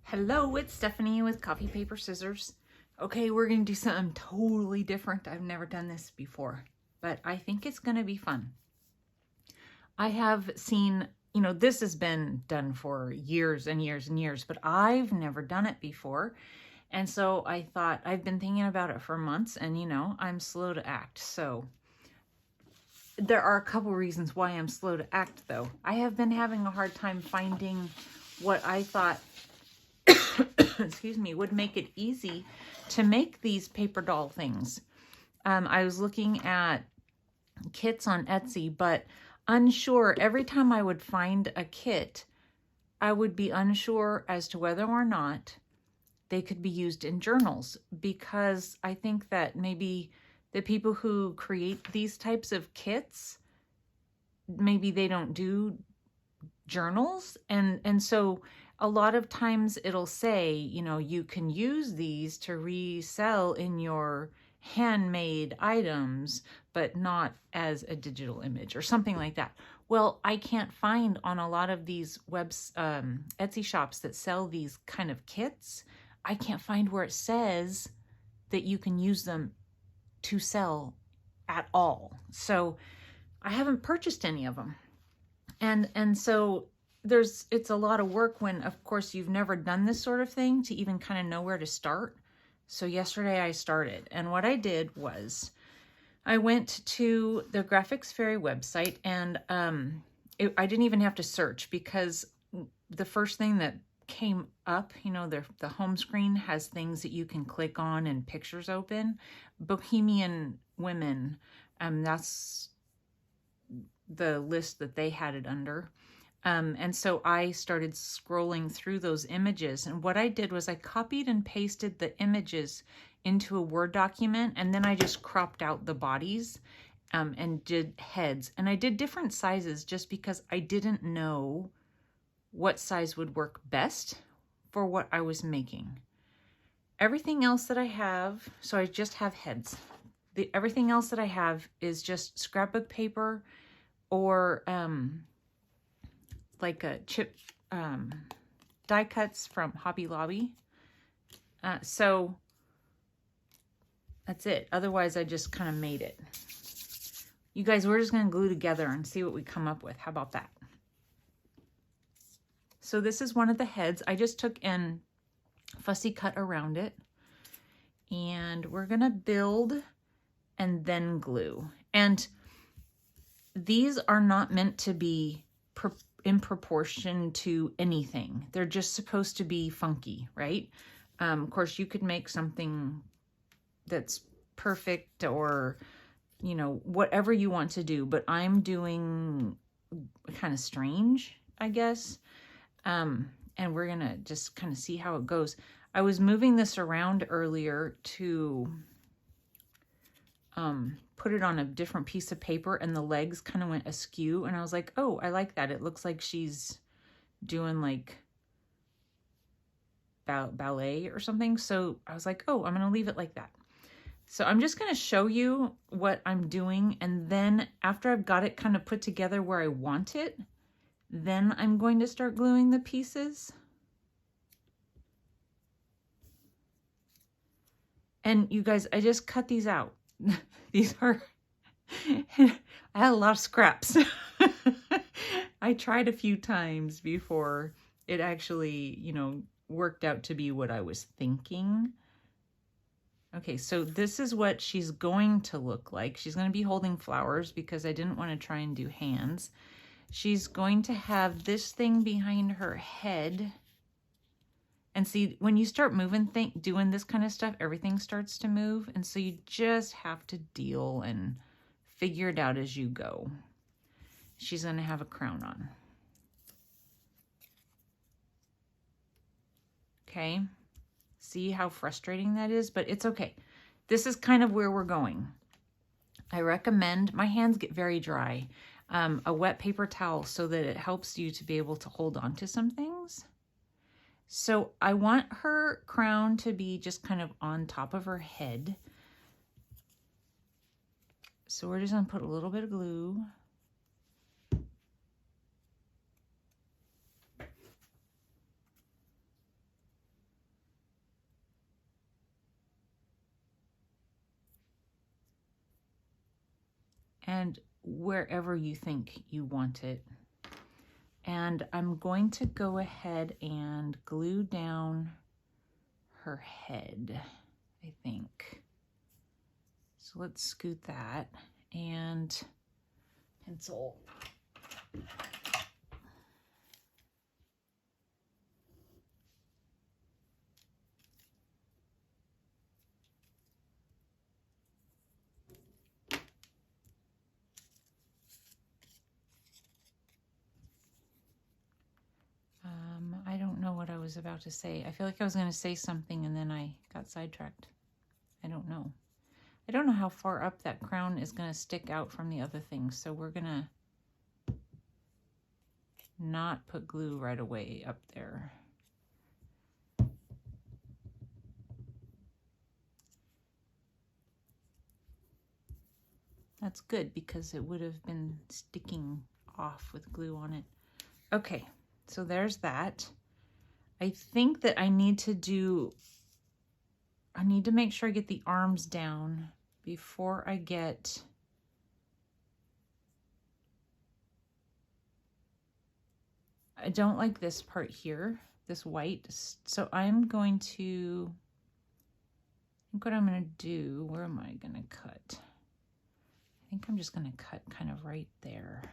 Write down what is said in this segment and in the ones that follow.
Hello, it's Stephanie with Coffee Paper Scissors. Okay, we're going to do something totally different. I've never done this before, but I think it's going to be fun. I have seen, this has been done for years and years and years, but I've never done it before. And so I thought, I've been thinking about it for months and, I'm slow to act. So there are a couple reasons why I'm slow to act, though. I have been having a hard time finding what I thought excuse me, would make it easy to make these paper doll things. I was looking at kits on Etsy, but unsure. Every time I would find a kit, I would be unsure as to whether or not they could be used in journals, because I think that maybe the people who create these types of kits, maybe they don't do journals. And so a lot of times it'll say, you can use these to resell in your handmade items, but not as a digital image or something like that. Well, I can't find on a lot of these Etsy shops that sell these kind of kits. I can't find where it says that you can use them to sell at all. So I haven't purchased any of them. And so it's a lot of work when, of course, you've never done this sort of thing to even kind of know where to start. So yesterday I started, and what I did was I went to the Graphics Fairy website, and I didn't even have to search, because the first thing that came up, the home screen has things that you can click on and pictures open. Bohemian Women, that's the list that they had it under. And so I started scrolling through those images, and what I did was I copied and pasted the images into a Word document, and then I just cropped out the bodies and did heads. And I did different sizes just because I didn't know what size would work best for what I was making. Everything else that I have, so I just have heads. Everything else that I have is just scrapbook paper or like a chip die cuts from Hobby Lobby. So that's it. Otherwise, I just kind of made it. You guys, we're just going to glue together and see what we come up with. How about that? So this is one of the heads. I just took and fussy cut around it. And we're going to build and then glue. And these are not meant to be in proportion to anything. They're just supposed to be funky, right? Of course, you could make something that's perfect, or, whatever you want to do, but I'm doing kind of strange, I guess. And we're going to just kind of see how it goes. I was moving this around earlier to put it on a different piece of paper, and the legs kind of went askew, and I was like, oh, I like that. It looks like she's doing like ballet or something. So I was like, oh, I'm going to leave it like that. So I'm just going to show you what I'm doing, and then after I've got it kind of put together where I want it, then I'm going to start gluing the pieces. And you guys, I just cut these out. These are, I had a lot of scraps. I tried a few times before it actually, worked out to be what I was thinking. Okay, so this is what she's going to look like. She's going to be holding flowers because I didn't want to try and do hands. She's going to have this thing behind her head. And see, when you start doing this kind of stuff, everything starts to move. And so you just have to deal and figure it out as you go. She's going to have a crown on. Okay. See how frustrating that is? But it's okay. This is kind of where we're going. I recommend, my hands get very dry, a wet paper towel so that it helps you to be able to hold on to some things. So I want her crown to be just kind of on top of her head. So we're just going to put a little bit of glue. and wherever you think you want it. And I'm going to go ahead and glue down her head, I think. So let's scoot that and pencil. I don't know what I was about to say. I feel like I was going to say something and then I got sidetracked. I don't know. I don't know how far up that crown is going to stick out from the other things, so we're going to not put glue right away up there. That's good because it would have been sticking off with glue on it. Okay, so there's that. I think that I need to make sure I get the arms down before I get I don't like this part here, this white. So I'm going to, I think what I'm going to do, where am I going to cut? I think I'm just going to cut kind of right there.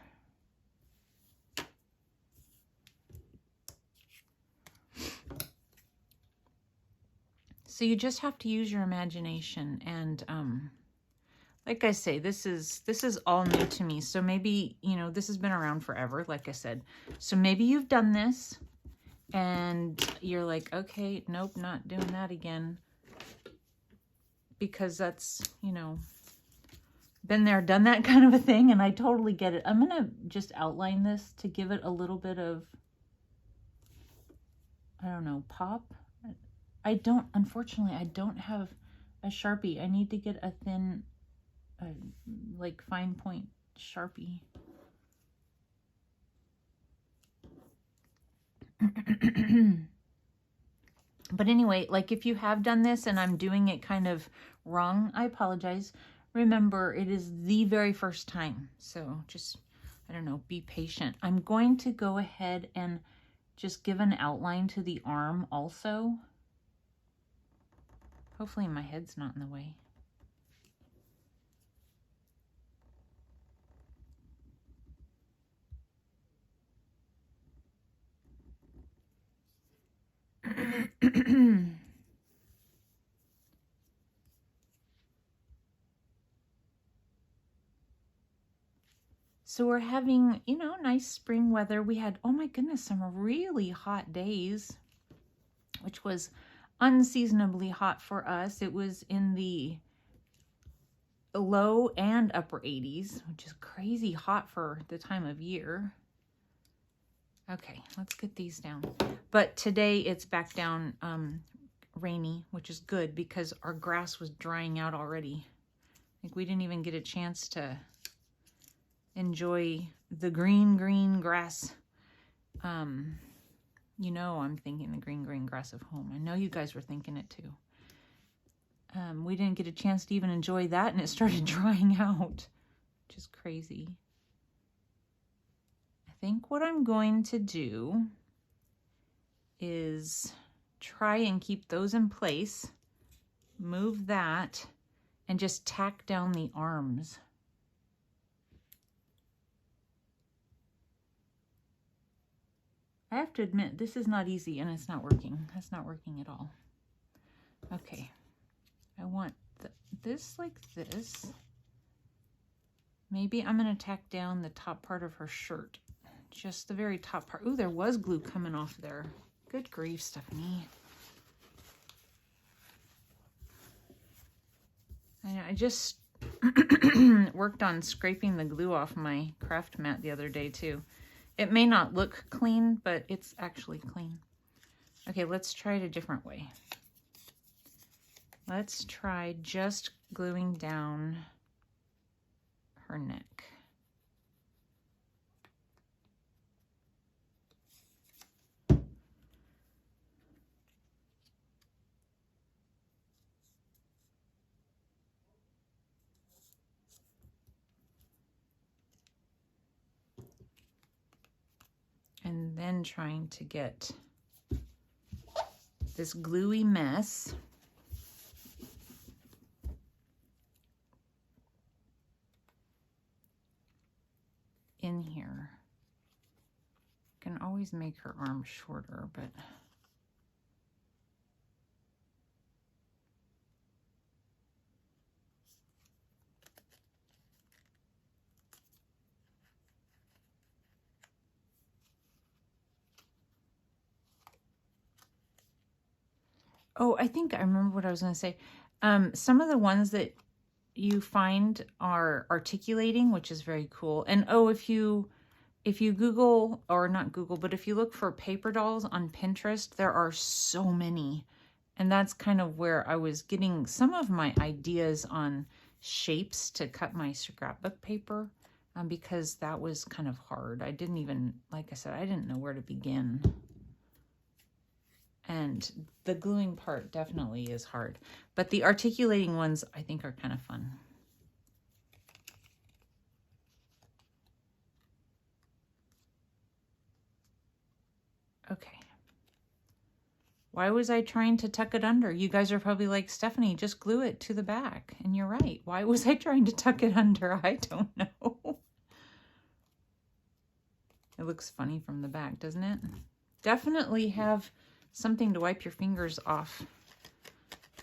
So you just have to use your imagination, and like I say, this is all new to me. So maybe, you know, this has been around forever, like I said. So maybe you've done this and you're like, okay, nope, not doing that again. Because that's, you know, been there, done that kind of a thing, and I totally get it. I'm gonna just outline this to give it a little bit of, I don't know, pop. Unfortunately, I don't have a Sharpie. I need to get a thin, like fine point Sharpie. But anyway, like if you have done this and I'm doing it kind of wrong, I apologize. Remember, it is the very first time. So just, I don't know, be patient. I'm going to go ahead and just give an outline to the arm also. Hopefully my head's not in the way. So we're having, you know, nice spring weather. We had, oh my goodness, some really hot days, which was unseasonably hot for us. It was in the low and upper 80s, which is crazy hot for the time of year. Okay, let's get these down. But today it's back down rainy, which is good because our grass was drying out already. Like we didn't even get a chance to enjoy the green grass. You know, I'm thinking the green grass of home. I know you guys were thinking it too. We didn't get a chance to even enjoy that, and it started drying out, which is crazy. I think what I'm going to do is try and keep those in place, move that, and just tack down the arms. I have to admit, this is not easy and it's not working. It's not working at all. Okay, I want this like this. Maybe I'm going to tack down the top part of her shirt. Just the very top part. Ooh, there was glue coming off there. Good grief, Stephanie. I just worked on scraping the glue off my craft mat the other day too. It may not look clean, but it's actually clean. Okay, let's try it a different way. Let's try just gluing down her neck. and then trying to get this gluey mess in here. Can always make her arm shorter, but oh, I think I remember what I was going to say. Some of the ones that you find are articulating, which is very cool. And oh, if you Google, or not Google, but if you look for paper dolls on Pinterest, there are so many. And that's kind of where I was getting some of my ideas on shapes to cut my scrapbook paper, because that was kind of hard. I didn't even, like I said, I didn't know where to begin. And the gluing part definitely is hard. But the articulating ones I think are kind of fun. Okay. Why was I trying to tuck it under? You guys are probably like, Stephanie, just glue it to the back. And you're right. Why was I trying to tuck it under? I don't know. It looks funny from the back, doesn't it? Definitely have something to wipe your fingers off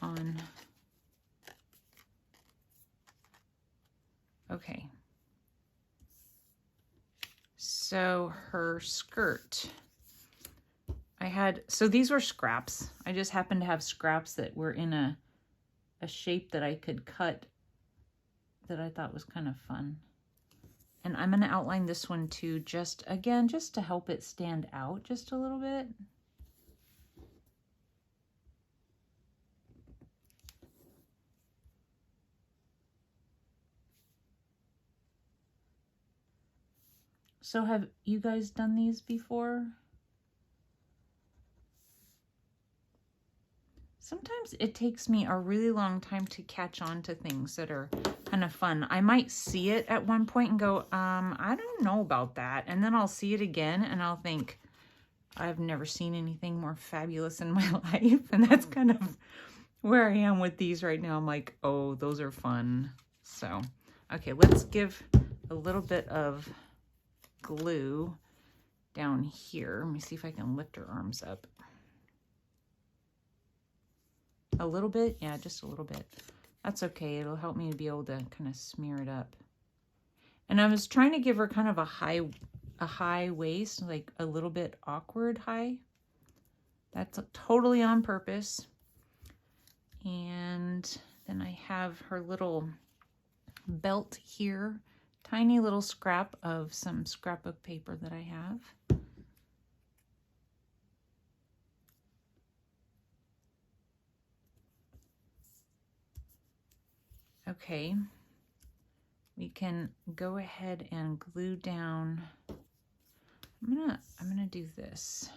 on. Okay. So her skirt, so these were scraps. I just happened to have scraps that were in a shape that I could cut that I thought was kind of fun. And I'm going to outline this one too, just to help it stand out just a little bit. So have you guys done these before? Sometimes it takes me a really long time to catch on to things that are kind of fun. I might see it at one point and go, I don't know about that. And then I'll see it again and I'll think, I've never seen anything more fabulous in my life. And that's kind of where I am with these right now. I'm like, oh, those are fun. So, okay, let's give a little bit of glue down here. Let me see if I can lift her arms up. A little bit? Yeah, just a little bit. That's okay. It'll help me to be able to kind of smear it up. And I was trying to give her kind of a high waist, like a little bit awkward high. That's totally on purpose. And then I have her little belt here. Tiny little scrap of some scrapbook paper that I have. Okay, we can go ahead and glue down. I'm gonna do this.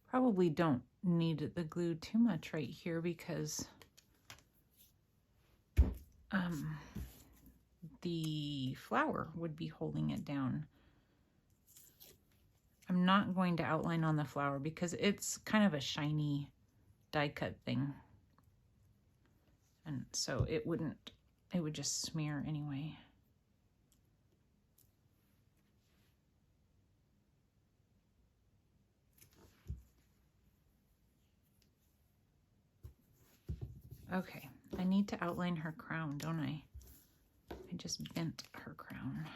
Probably don't need the glue too much right here because the flower would be holding it down. I'm not going to outline on the flower because it's kind of a shiny die cut thing. And so it would just smear anyway. Okay, I need to outline her crown, don't I? I just bent her crown.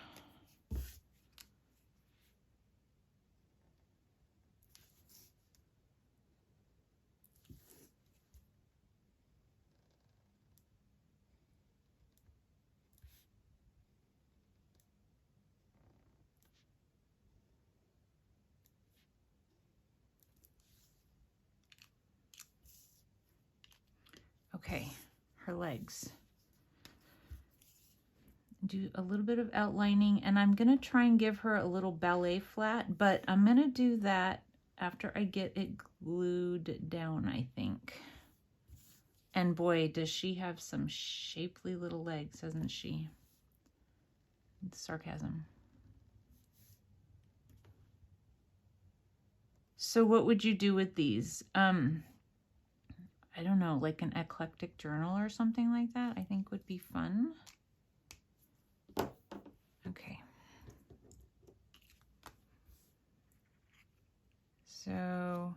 Okay, her legs. do a little bit of outlining, and I'm gonna try and give her a little ballet flat, but I'm gonna do that after I get it glued down, I think. And boy, does she have some shapely little legs, hasn't she? Sarcasm. So what would you do with these? I don't know, like an eclectic journal or something like that, I think would be fun. Okay. So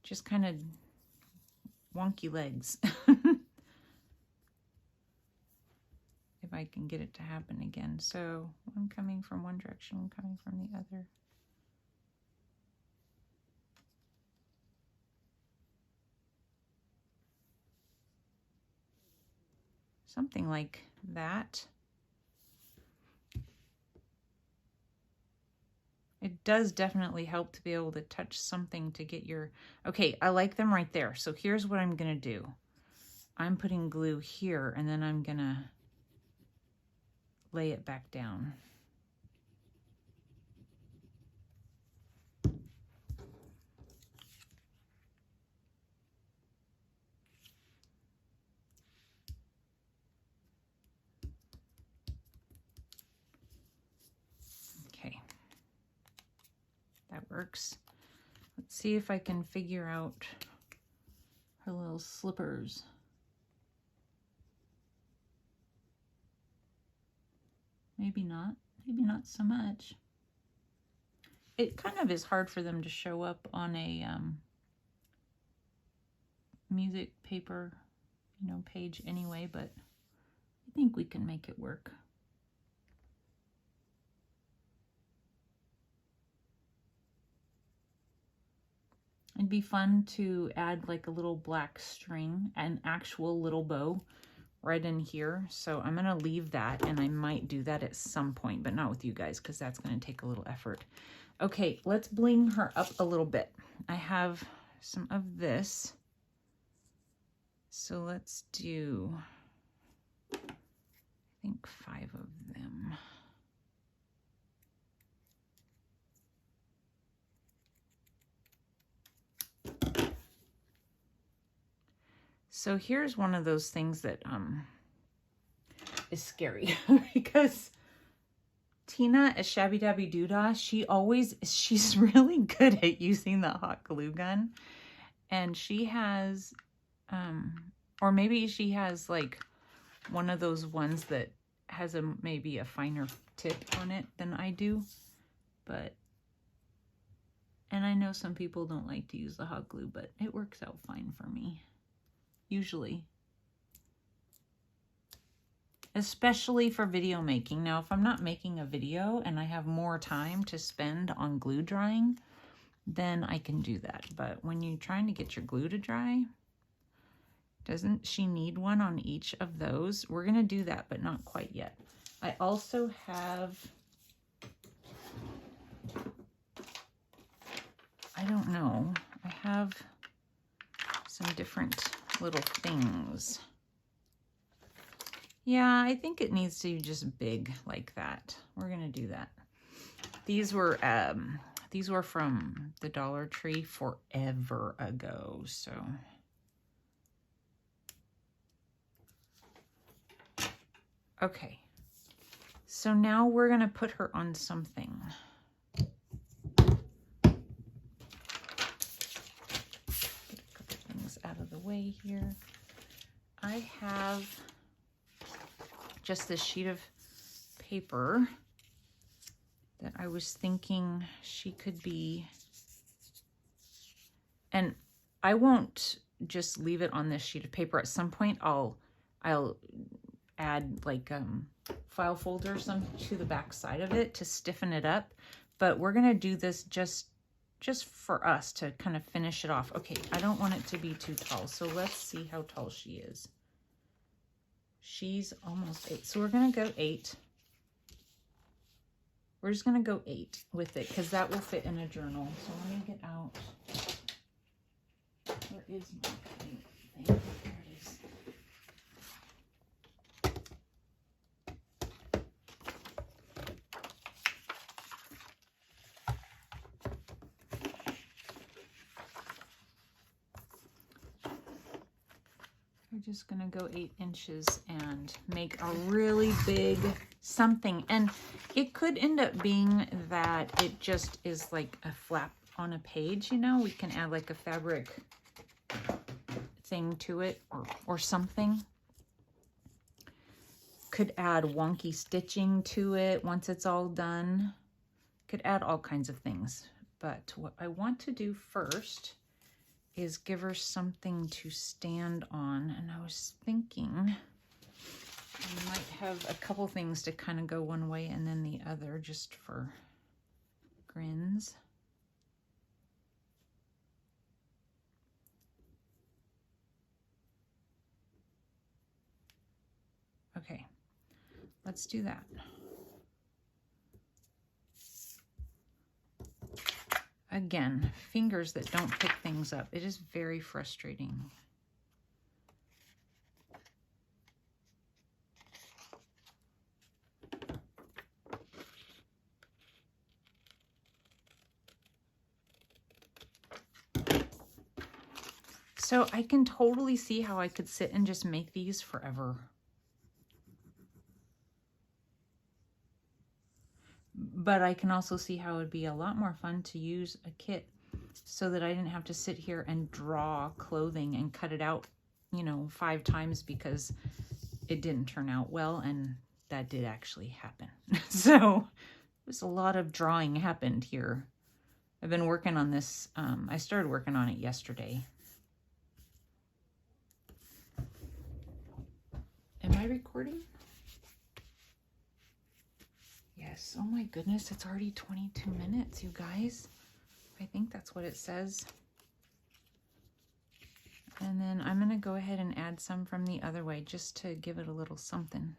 just kind of wonky legs. If I can get it to happen again. So one coming from one direction, one coming from the other. Something like that. It does definitely help to be able to touch something to get your, okay, I like them right there. So here's what I'm gonna do. I'm putting glue here and then I'm gonna lay it back down. Okay, that works. Let's see if I can figure out her little slippers. Maybe not so much. It kind of is hard for them to show up on a music paper, you know, page anyway, but I think we can make it work. It'd be fun to add like a little black string, an actual little bow right in here. So I'm gonna leave that, and I might do that at some point, but not with you guys because that's gonna take a little effort. Okay, let's bling her up a little bit. I have some of this. So let's do, I think 5 of them. So here's one of those things that is scary because Tina at Shabby Dabby Doodah, she's really good at using the hot glue gun, and she has, or maybe she has like one of those ones that has maybe a finer tip on it than I do, but, and I know some people don't like to use the hot glue, but it works out fine for me, usually. Especially for video making. Now, if I'm not making a video and I have more time to spend on glue drying, then I can do that. But when you're trying to get your glue to dry, doesn't she need one on each of those? We're gonna do that, but not quite yet. I also have, I don't know, I have some different little things. Yeah, I think it needs to be just big like that. We're gonna do that. These were from the Dollar Tree forever ago, so. Okay, so now we're gonna put her on something. Get a couple things out of the way here. I have just this sheet of paper that I was thinking she could be, and I won't just leave it on this sheet of paper. At some point I'll add like file folder some to the back side of it to stiffen it up, but we're gonna do this just for us to kind of finish it off. Okay, I don't want it to be too tall, so let's see how tall she is. She's almost 8, so we're gonna go 8. We're just gonna go 8 with it because that will fit in a journal. So let me get out. Where is my thing? There it is. We're just gonna go 8 inches and make a really big something. And it could end up being that it just is like a flap on a page, you know? We can add like a fabric thing to it or something. Could add wonky stitching to it once it's all done. Could add all kinds of things. But what I want to do first is give her something to stand on. And I was thinking I might have a couple things to kind of go one way and then the other just for grins. Okay, let's do that. Again, fingers that don't pick things up. It is very frustrating. So I can totally see how I could sit and just make these forever. But I can also see how it would be a lot more fun to use a kit so that I didn't have to sit here and draw clothing and cut it out, you know, 5 times because it didn't turn out well, and that did actually happen. So there's a lot of drawing happened here. I've been working on this. I started working on it yesterday. Am I recording? Yes. Oh my goodness, it's already 22 minutes, you guys. I think that's what it says. And then I'm going to go ahead and add some from the other way just to give it a little something.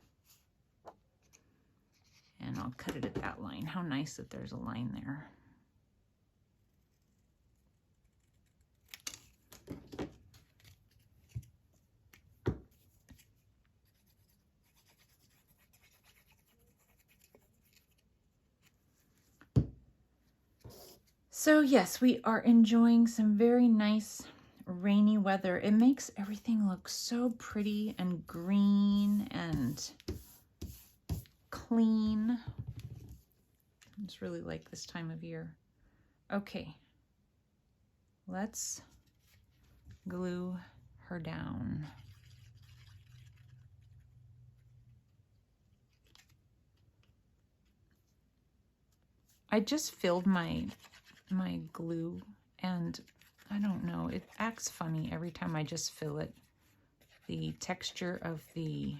And I'll cut it at that line. How nice that there's a line there. So yes, we are enjoying some very nice rainy weather. It makes everything look so pretty and green and clean. I just really like this time of year. Okay, let's glue her down. I just filled my glue, and I don't know, it acts funny every time I just fill it. The texture of the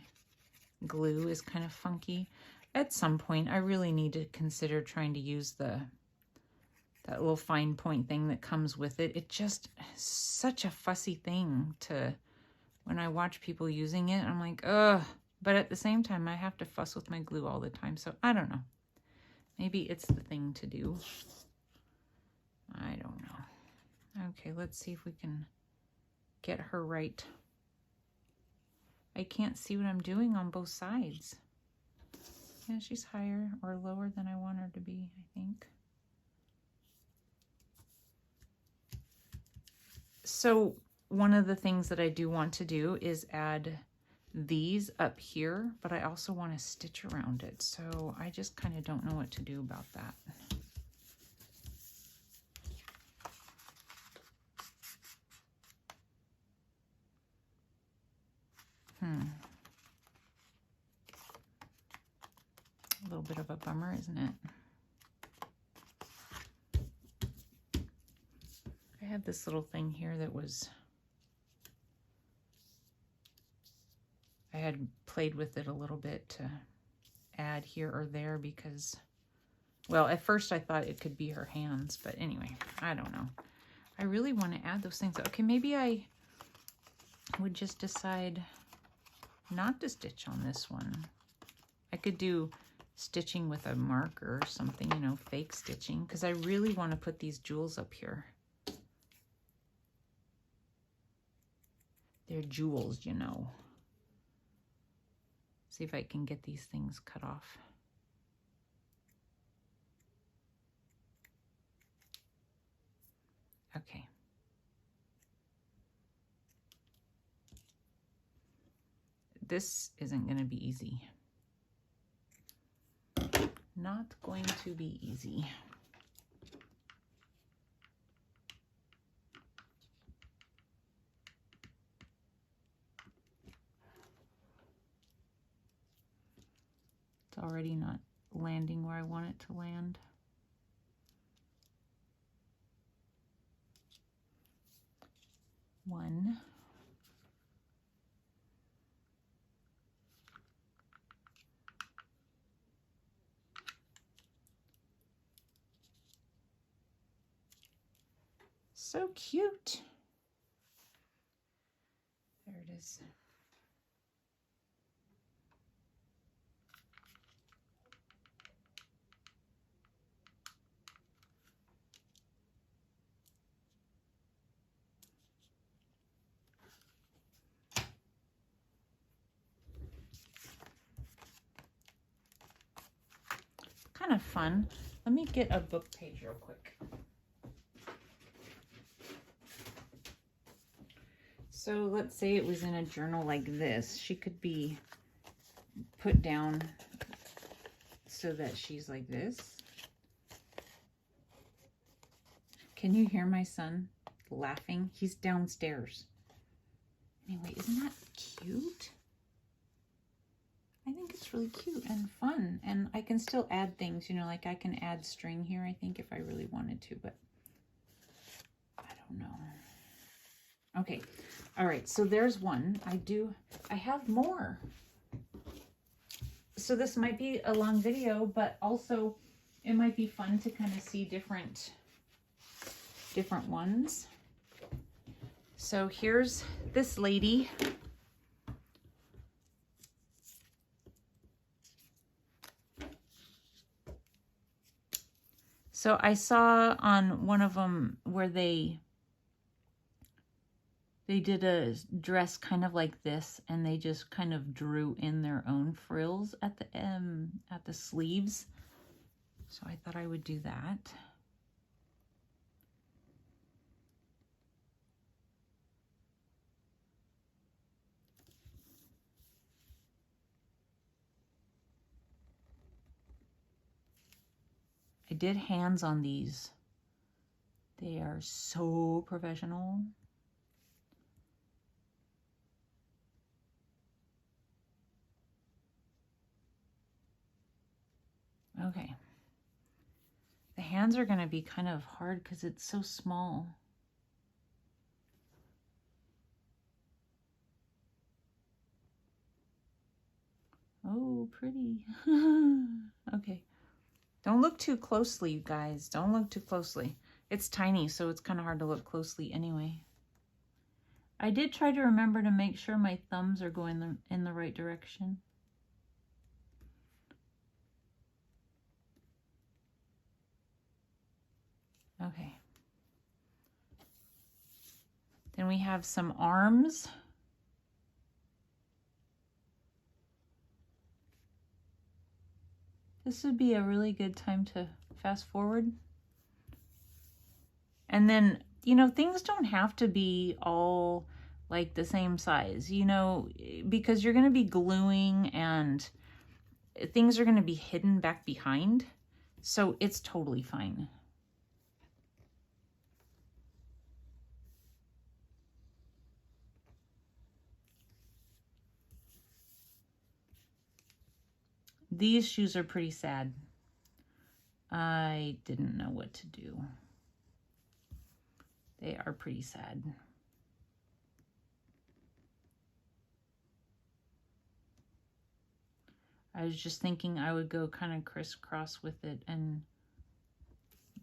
glue is kind of funky. At some point, I really need to consider trying to use that little fine point thing that comes with it. It just is such a fussy thing to, when I watch people using it, I'm like, ugh. But at the same time, I have to fuss with my glue all the time, so I don't know. Maybe it's the thing to do. I don't know. Okay, let's see if we can get her right. I can't see what I'm doing on both sides. Yeah, she's higher or lower than I want her to be, I think. So one of the things that I do want to do is add these up here, but I also want to stitch around it. So I just kind of don't know what to do about that. A little bit of a bummer, isn't it? I have this little thing here that was, I had played with it a little bit to add here or there because, well, at first I thought it could be her hands, but anyway, I don't know. I really want to add those things. Okay, maybe I would just decide not to stitch on this one. I could do stitching with a marker or something, you know, fake stitching, because I really want to put these jewels up here. They're jewels, you know. See if I can get these things cut off. Okay. this isn't going to be easy. Not going to be easy. It's already not landing where I want it to land. One. So cute. There it is. Kind of fun. Let me get a book page real quick. So let's say it was in a journal like this. She could be put down so that she's like this. Can you hear my son laughing? He's downstairs. Anyway, isn't that cute? I think it's really cute and fun. And I can still add things, you know, like I can add string here, I think, if I really wanted to, but I don't know. Okay. All right. So there's one. I have more. So this might be a long video, but also it might be fun to kind of see different ones. So here's this lady. So I saw on one of them where they did a dress kind of like this, and they just kind of drew in their own frills at the sleeves. So I thought I would do that. I did hands on these. They are so professional. Okay. The hands are going to be kind of hard because it's so small. Oh, pretty. Okay. Don't look too closely, guys. Don't look too closely. It's tiny, so it's kind of hard to look closely anyway. I did try to remember to make sure my thumbs are going in the right direction. Okay. Then we have some arms. This would be a really good time to fast forward. And then, you know, things don't have to be all like the same size, you know, because you're going to be gluing and things are going to be hidden back behind. So it's totally fine. These shoes are pretty sad. I didn't know what to do. They are pretty sad. I was just thinking I would go kind of crisscross with it and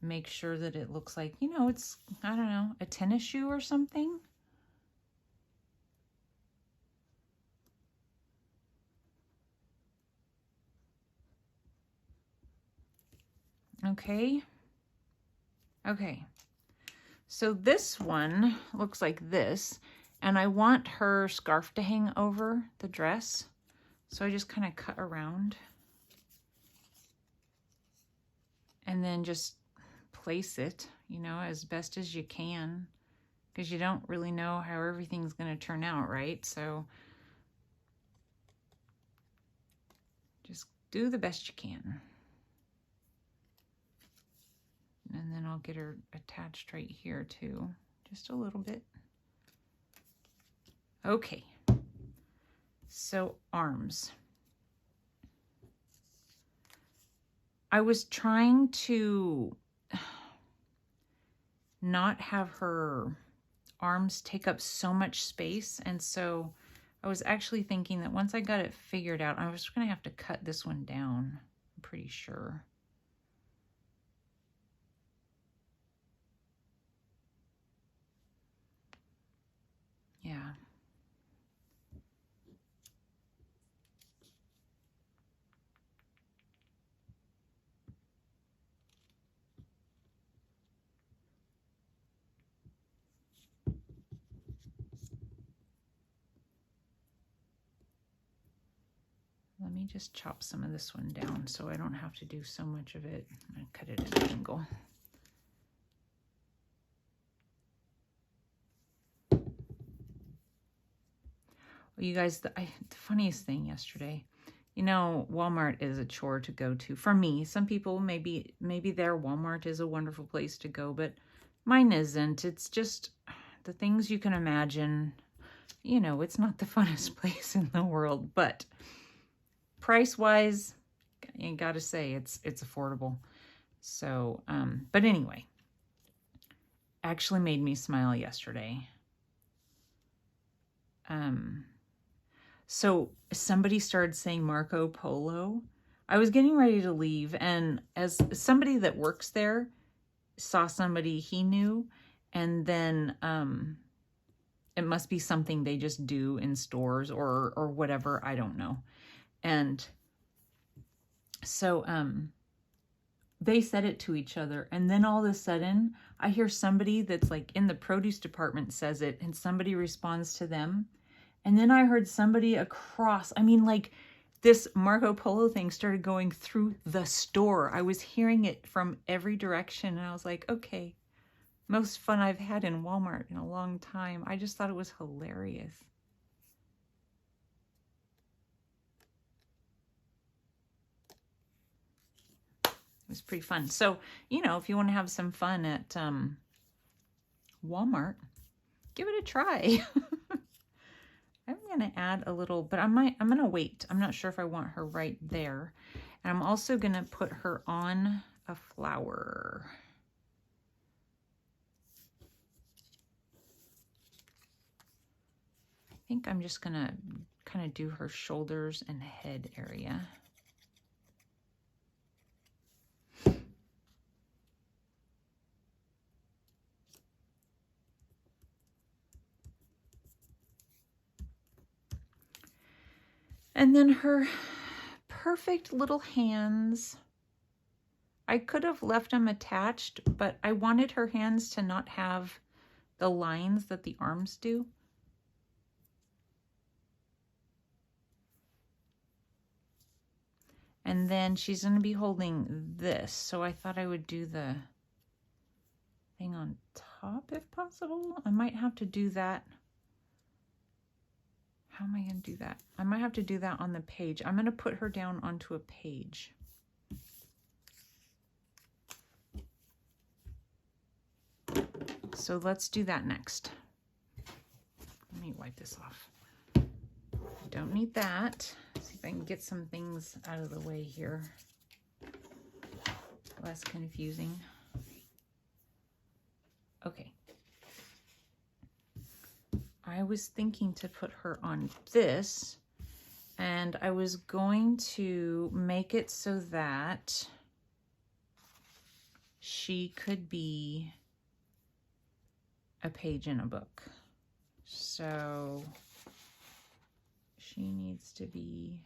make sure that it looks like, you know, it's, I don't know, a tennis shoe or something. Okay. Okay. So this one looks like this, and I want her scarf to hang over the dress. So I just kind of cut around and then just place it, you know, as best as you can, because you don't really know how everything's going to turn out, right? So do the best you can. And then I'll get her attached right here too, just a little bit. Okay, so arms. I was trying to not have her arms take up so much space, and so I was actually thinking that once I got it figured out, I was going to have to cut this one down, I'm pretty sure. Yeah. Let me just chop some of this one down so I don't have to do so much of it. I'm going to cut it at an angle. Well, you guys, the funniest thing yesterday, you know, Walmart is a chore to go to. For me, some people, maybe their Walmart is a wonderful place to go, but mine isn't. It's just the things you can imagine. You know, it's not the funnest place in the world, but price-wise, you gotta say it's affordable. So, but anyway, actually made me smile yesterday. So somebody started saying Marco Polo. I was getting ready to leave, and as somebody that works there saw somebody he knew, and then it must be something they just do in stores or whatever, I don't know. And so they said it to each other, and then all of a sudden I hear somebody that's like in the produce department says it, and somebody responds to them. And then I heard somebody across, I mean, like this Marco Polo thing started going through the store. I was hearing it from every direction, and I was like, okay, most fun I've had in Walmart in a long time. I just thought it was hilarious. It was pretty fun. So, you know, if you want to have some fun at Walmart, give it a try. I'm going to add a little, but I'm going to wait. I'm not sure if I want her right there. And I'm also going to put her on a flower. I think I'm just going to kind of do her shoulders and head area. And then her perfect little hands. I could have left them attached, but I wanted her hands to not have the lines that the arms do. And then she's going to be holding this, so I thought I would do the thing on top if possible. I might have to do that. How am I going to do that? I might have to do that on the page. I'm going to put her down onto a page. So let's do that next. Let me wipe this off. Don't need that. See if I can get some things out of the way here. Less confusing. Okay. I was thinking to put her on this, and I was going to make it so that she could be a page in a book. So she needs to be,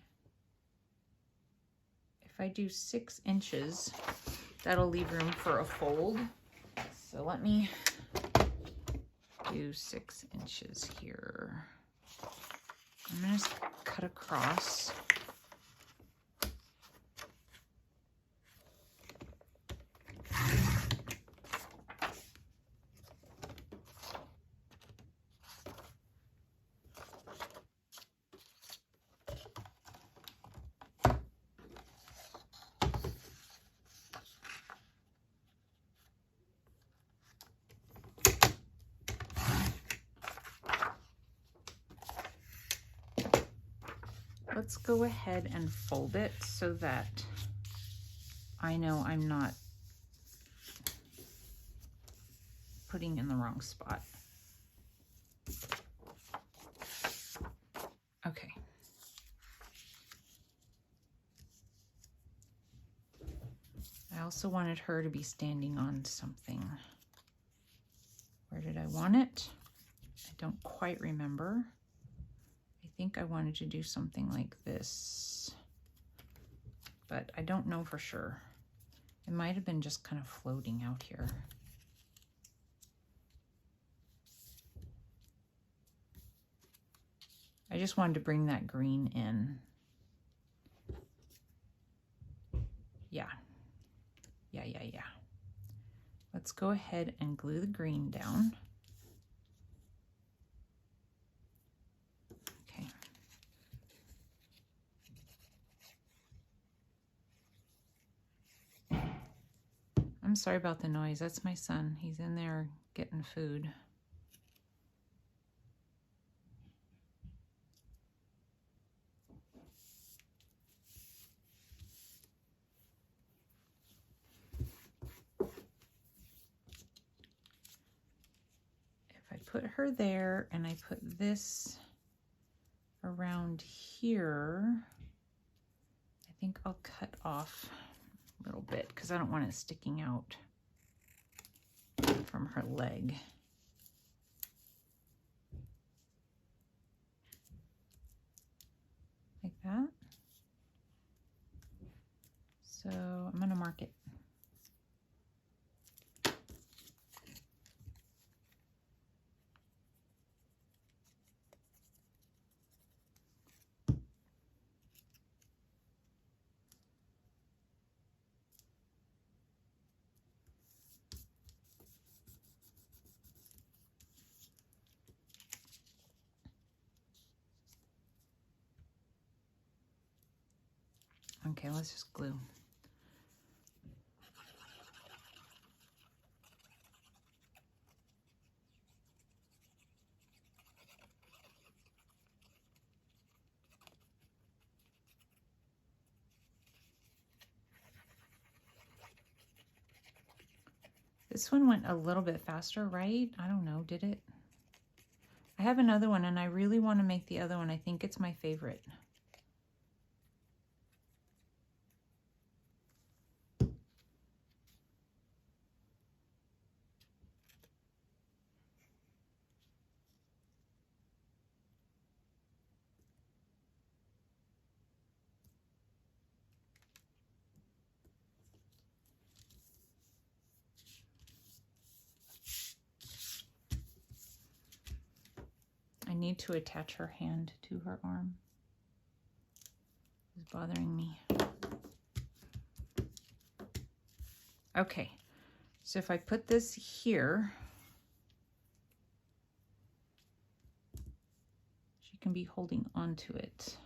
if I do 6 inches, that'll leave room for a fold. So let me do 6 inches here. I'm going to cut across. let's go ahead and fold it so that I know I'm not putting in the wrong spot. Okay. I also wanted her to be standing on something. Where did I want it? I don't quite remember. I think I wanted to do something like this, but I don't know for sure. It might have been just kind of floating out here. I just wanted to bring that green in. Yeah. Yeah. Let's go ahead and glue the green down. Okay. I'm sorry about the noise. That's my son. He's in there getting food. Put her there and I put this around here, I think I'll cut off a little bit because I don't want it sticking out from her leg. Like that. So I'm going to mark it. Okay, let's just glue. This one went a little bit faster, right? I don't know, did it? I have another one and I really want to make the other one. I think it's my favorite. I need to attach her hand to her arm. It's bothering me. Okay, so if I put this here, she can be holding onto it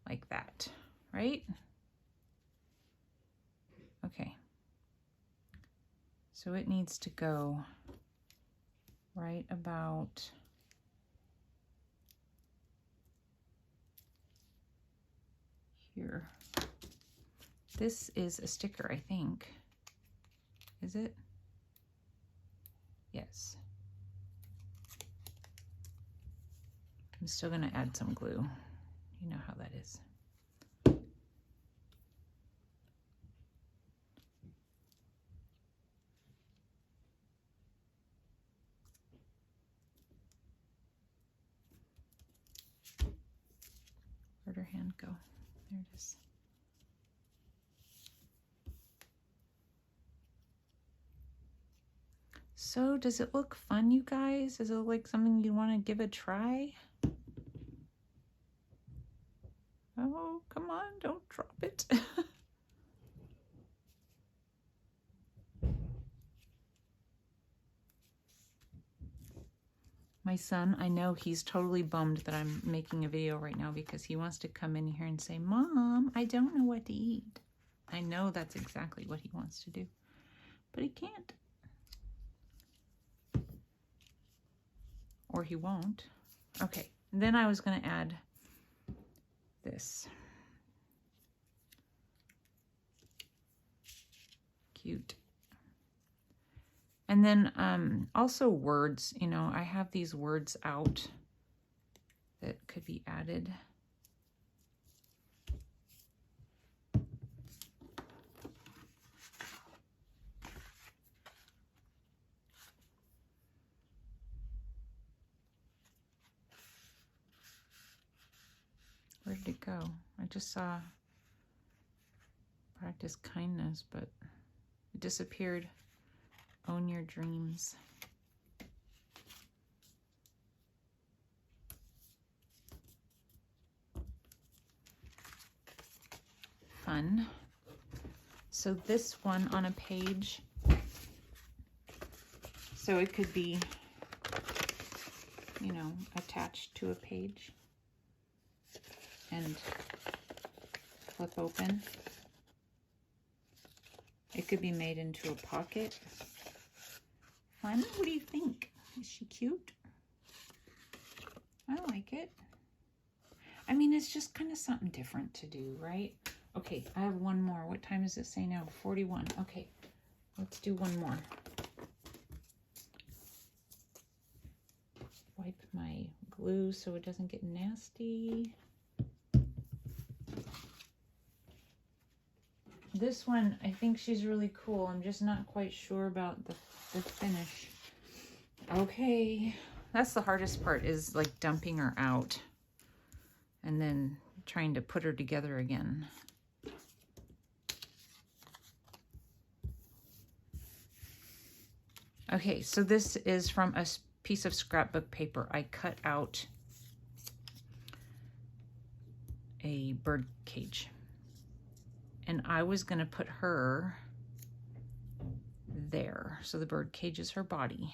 like that, right? Okay, so it needs to go right about here. This is a sticker, I think. Is it? Yes. I'm still going to add some glue. You know how that is. Where'd her hand go? There it is. So does it look fun, you guys? Does it look like something you want to give a try? Oh, come on, don't drop it. My son, I know he's totally bummed that I'm making a video right now because he wants to come in here and say, Mom, I don't know what to eat. I know that's exactly what he wants to do, but he can't. Or he won't. Okay, then I was going to add this. Cute. And then also words, you know, I have these words out that could be added. Where did it go? I just saw practice kindness, but it disappeared. Own your dreams. Fun. So this one on a page, so it could be, you know, attached to a page and flip open. It could be made into a pocket. Fun. What do you think? Is she cute? I like it. I mean, it's just kind of something different to do, right? Okay, I have one more. What time does it say now? 41. Okay, let's do one more. Wipe my glue so it doesn't get nasty. This one, I think she's really cool. I'm just not quite sure about the finish. Okay, that's the hardest part, is like dumping her out and then trying to put her together again. Okay, so this is from a piece of scrapbook paper. I cut out a bird cage, and I was gonna put her there. So the bird cage is her body.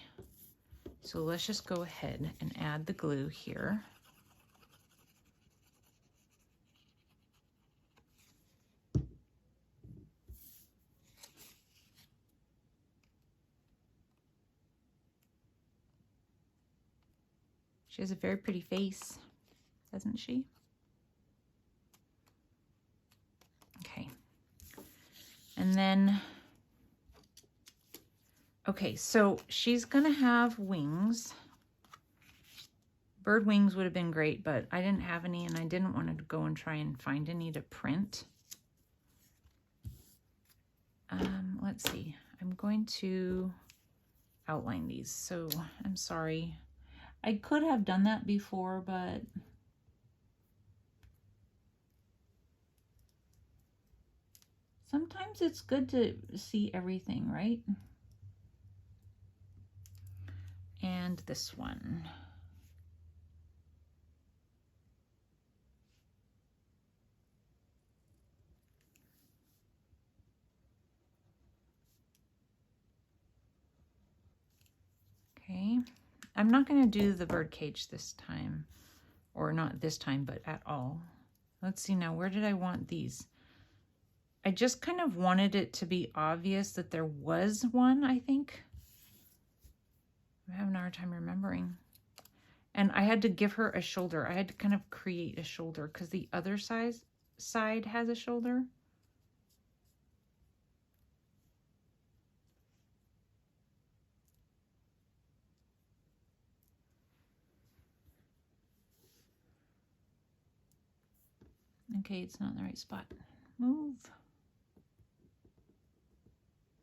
So let's just go ahead and add the glue here. She has a very pretty face, doesn't she? Okay. And then, okay, so she's gonna have wings. Bird wings would have been great, but I didn't have any, and I didn't want to go and try and find any to print. Let's see. I'm going to outline these, so I'm sorry. I could have done that before, but sometimes it's good to see everything, right? And this one. Okay, I'm not going to do the bird cage this time, or not this time, but at all. Let's see now, where did I want these? I just kind of wanted it to be obvious that there was one, I think. I'm having a hard time remembering. And I had to give her a shoulder. I had to kind of create a shoulder because the other side has a shoulder. Okay, it's not in the right spot. Move.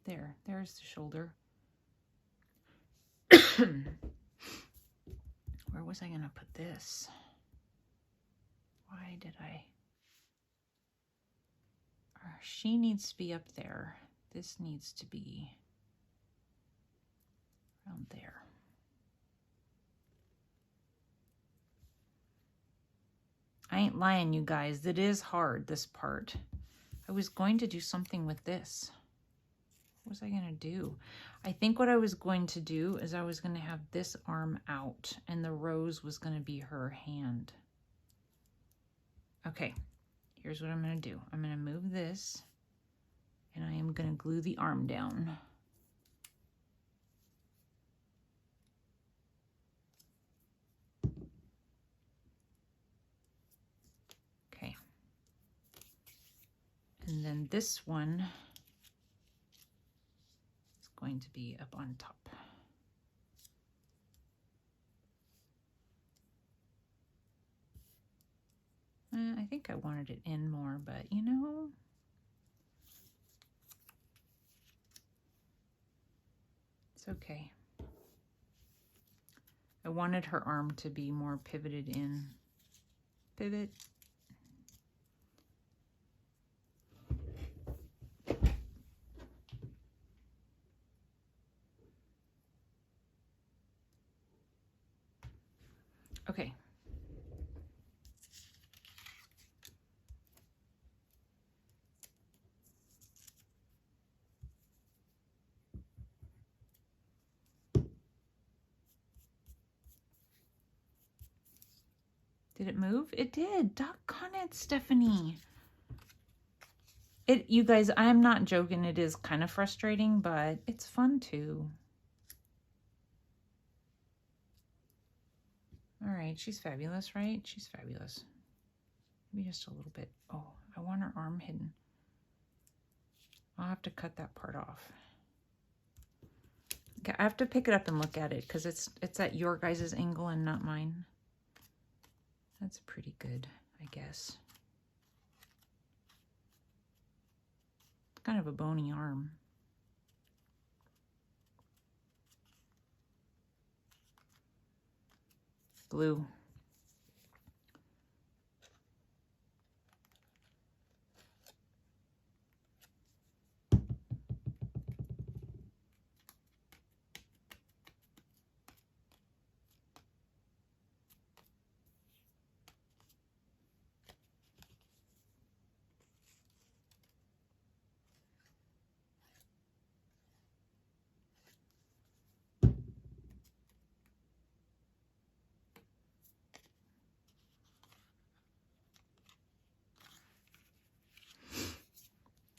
There's the shoulder. Where was I gonna put this? Why did I? She needs to be up there. This needs to be around there. I ain't lying, you guys. It is hard, this part. I was going to do something with this. What was I going to do? I think what I was going to do is I was going to have this arm out, and the rose was going to be her hand. Okay, here's what I'm going to do. I'm going to move this, and I am going to glue the arm down. Okay. And this one is going to be up on top. I think I wanted it in more, but you know, it's okay. I wanted her arm to be more pivoted in. Pivot. Okay. Did it move? It did. Doggone it, Stephanie. You guys, I'm not joking. It is kind of frustrating, but it's fun too. All right, she's fabulous, right? She's fabulous. Maybe just a little bit. Oh, I want her arm hidden. I'll have to cut that part off. Okay, I have to pick it up and look at it because it's at your guys' angle and not mine. That's pretty good, I guess. It's kind of a bony arm. Blue.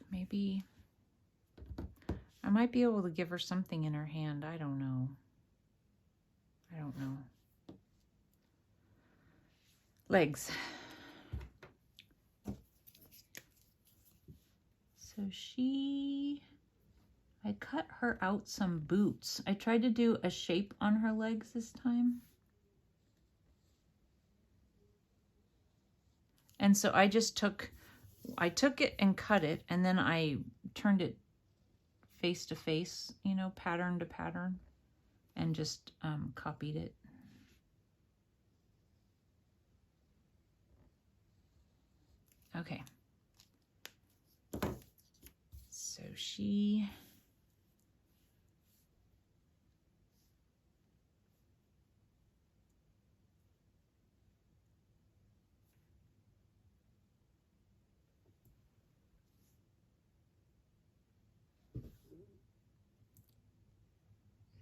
Maybe I might be able to give her something in her hand. I don't know. I don't know. Legs. So I cut her out some boots. I tried to do a shape on her legs this time. And so I took it and cut it, and then I turned it face to face, you know, pattern to pattern, and just copied it. Okay. So she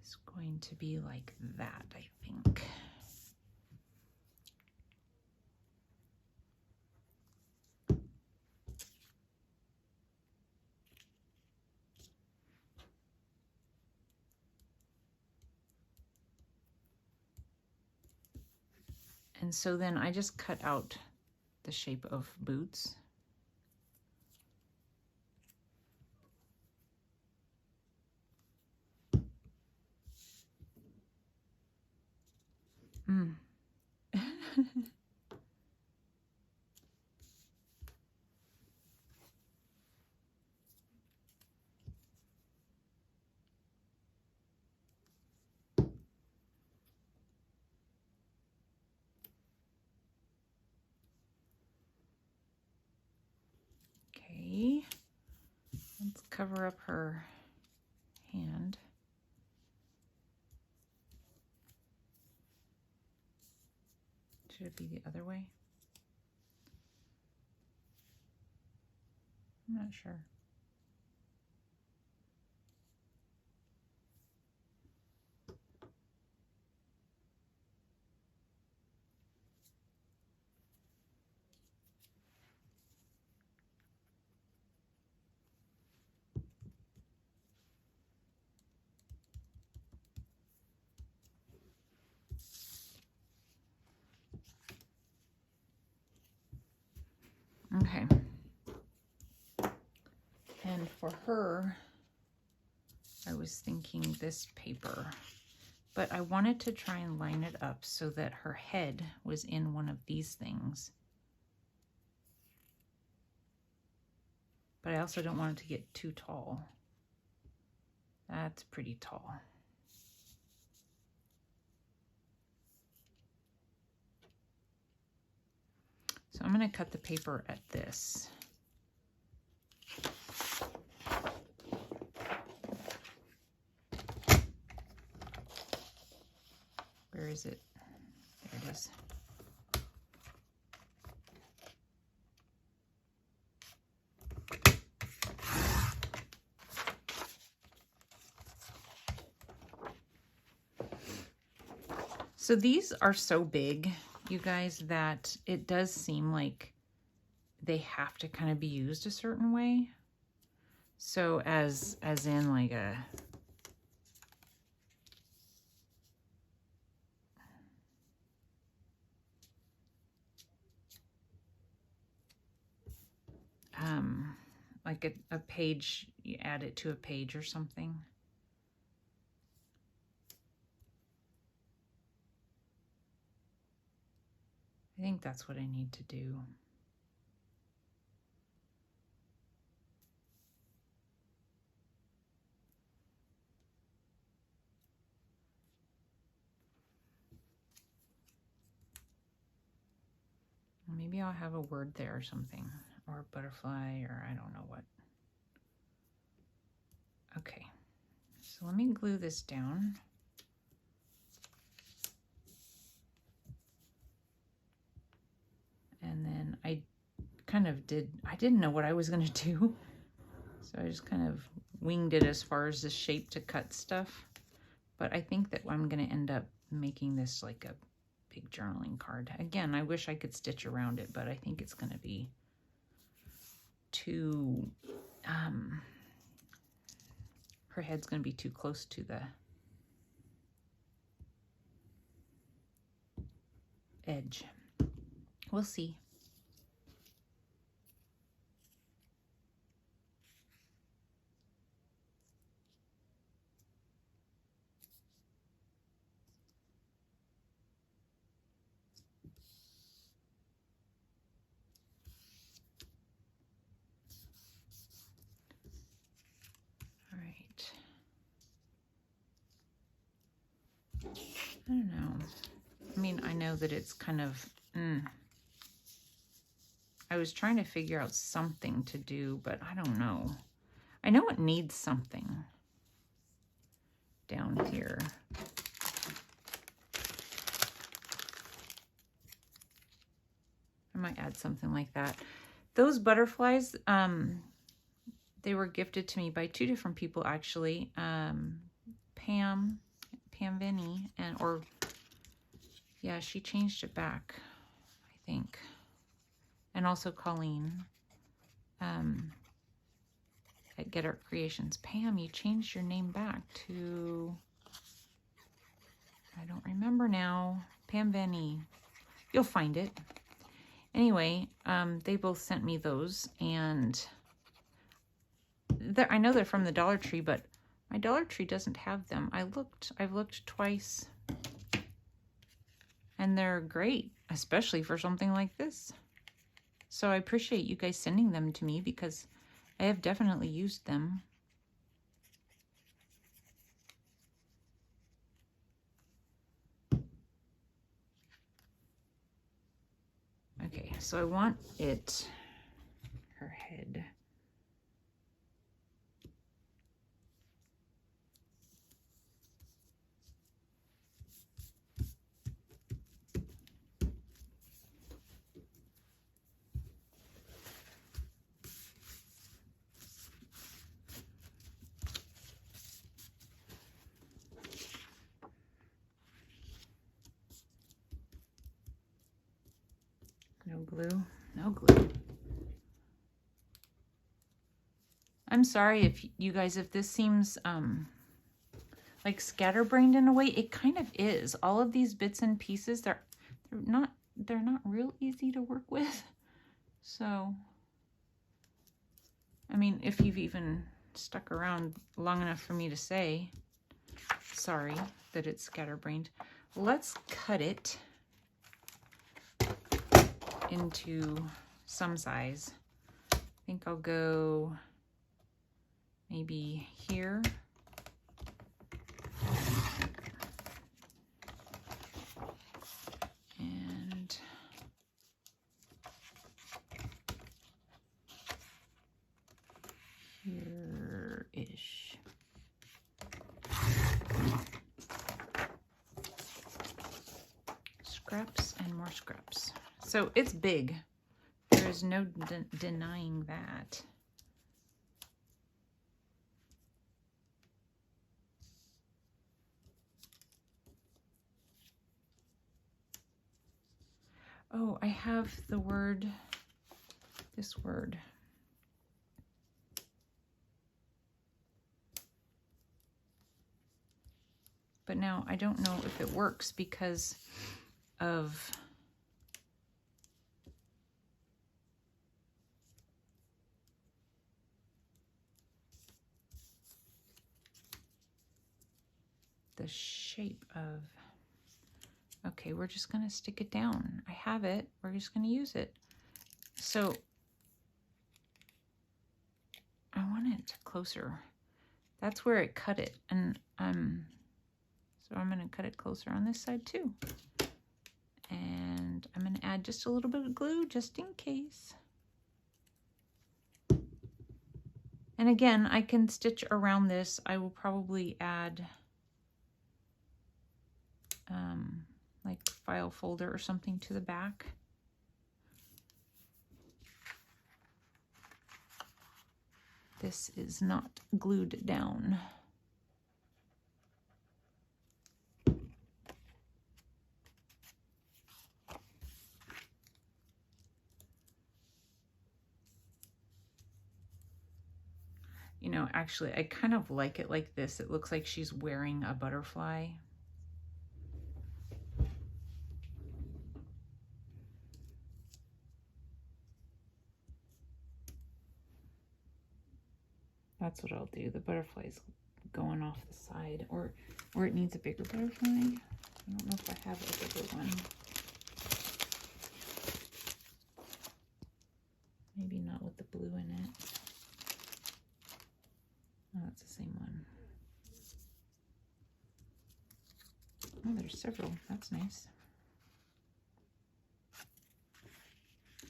is going to be like that, I think. And so then I just cut out the shape of boots. Okay, let's cover up her hand. Should it be the other way? I'm not sure. Okay. for her, I was thinking this paper, but I wanted to try and line it up so that her head was in one of these things. But I also don't want it to get too tall. That's pretty tall. So I'm going to cut the paper at this. Where is it? There it is. So these are so big, you guys, that it does seem like they have to kind of be used a certain way. So as in like a like a page, you add it to a page or something. I think that's what I need to do. Maybe I'll have a word there or something, or a butterfly, or I don't know what. Okay, so let me glue this down. And then I didn't know what I was gonna do. So I just kind of winged it as far as the shape to cut stuff. But I think that I'm gonna end up making this like a big journaling card. Again, I wish I could stitch around it, but I think it's gonna be too, her head's gonna be too close to the edge. We'll see. All right. I don't know. I mean, I know that it's kind of, I was trying to figure out something to do, but I don't know. I know it needs something down here. I might add something like that. Those butterflies, they were gifted to me by two different people, actually. Pam Vinny, yeah, she changed it back, I think. And also Colleen at Get Art Creations. Pam, you changed your name back to, I don't remember now. Pam Vinny. You'll find it. Anyway, they both sent me those, and I know they're from the Dollar Tree, but my Dollar Tree doesn't have them. I've looked twice, and they're great, especially for something like this. So I appreciate you guys sending them to me because I have definitely used them. Okay, so I want it, her head. No glue, no glue. I'm sorry if you guys, if this seems like scatterbrained in a way. It kind of is. All of these bits and pieces, they're not real easy to work with. So, I mean, if you've even stuck around long enough for me to say. Sorry that it's scatterbrained. Let's cut it into some size. I think I'll go maybe here. And here-ish. Scraps and more scraps. So it's big. There is no denying that. Oh, I have the word, this word. But now I don't know if it works because of the shape of, okay, we're just gonna stick it down. I have it, we're just gonna use it. So I want it closer. That's where it cut it. And so I'm gonna cut it closer on this side too. And I'm gonna add just a little bit of glue just in case. And again, I can stitch around this. I will probably add like file folder or something to the back. This is not glued down. You know, actually, I kind of like it like this. It looks like she's wearing a butterfly. That's what I'll do. The butterfly's going off the side, or it needs a bigger butterfly. I don't know if I have a bigger one. Maybe not with the blue in it. Oh, that's the same one. Oh, there's several. That's nice.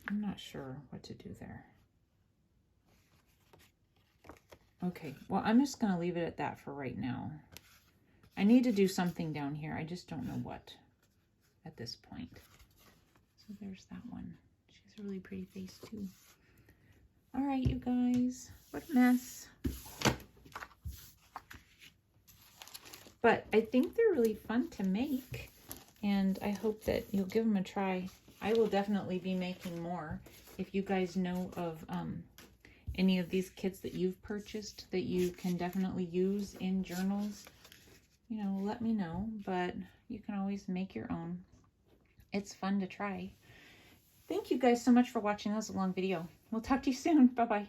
I'm not sure what to do there. Okay, well, I'm just going to leave it at that for right now. I need to do something down here. I just don't know what at this point. So there's that one. She's a really pretty face too. All right, you guys, what a mess. But I think they're really fun to make, and I hope that you'll give them a try. I will definitely be making more. If you guys know of any of these kits that you've purchased that you can definitely use in journals, you know, let me know. But you can always make your own. It's fun to try. Thank you guys so much for watching. That was a long video. We'll talk to you soon. Bye-bye.